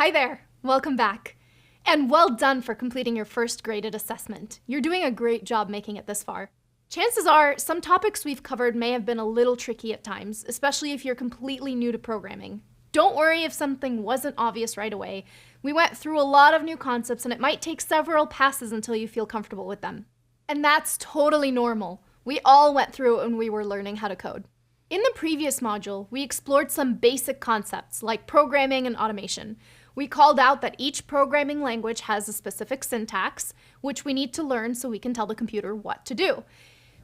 Hi there, welcome back. And well done for completing your first graded assessment. You're doing a great job making it this far. Chances are, some topics we've covered may have been a little tricky at times, especially if you're completely new to programming. Don't worry if something wasn't obvious right away. We went through a lot of new concepts and it might take several passes until you feel comfortable with them. And that's totally normal. We all went through it when we were learning how to code. In the previous module, we explored some basic concepts like programming and automation. We called out that each programming language has a specific syntax, which we need to learn so we can tell the computer what to do.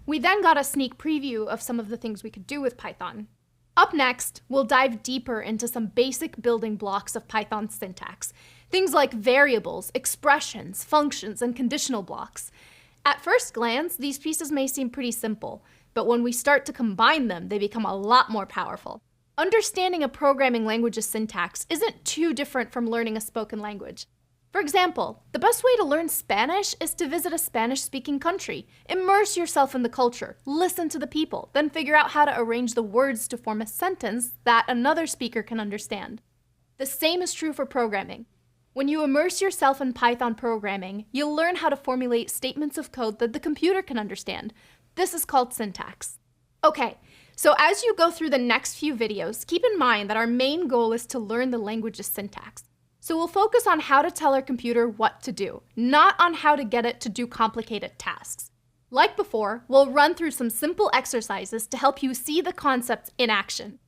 We then got a sneak preview of some of the things we could do with Python. Up next, we'll dive deeper into some basic building blocks of Python syntax. Things like variables, expressions, functions, and conditional blocks. At first glance, these pieces may seem pretty simple, but when we start to combine them, they become a lot more powerful. Understanding a programming language's syntax isn't too different from learning a spoken language. For example, the best way to learn Spanish is to visit a Spanish-speaking country. Immerse yourself in the culture, listen to the people, then figure out how to arrange the words to form a sentence that another speaker can understand. The same is true for programming. When you immerse yourself in Python programming, you'll learn how to formulate statements of code that the computer can understand. This is called syntax. Okay, so as you go through the next few videos, keep in mind that our main goal is to learn the language's syntax. So we'll focus on how to tell our computer what to do, not on how to get it to do complicated tasks. Like before, we'll run through some simple exercises to help you see the concepts in action.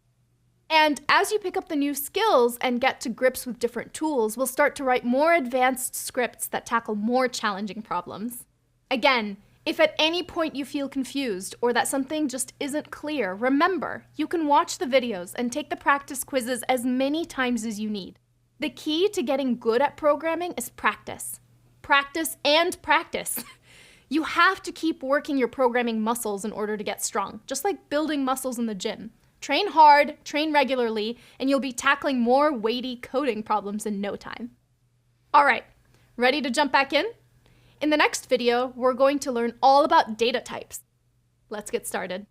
And as you pick up the new skills and get to grips with different tools, we'll start to write more advanced scripts that tackle more challenging problems. Again, if at any point you feel confused or that something just isn't clear, remember, you can watch the videos and take the practice quizzes as many times as you need. The key to getting good at programming is practice. Practice and practice. You have to keep working your programming muscles in order to get strong, just like building muscles in the gym. Train hard, train regularly, and you'll be tackling more weighty coding problems in no time. All right, ready to jump back in? In the next video, we're going to learn all about data types. Let's get started.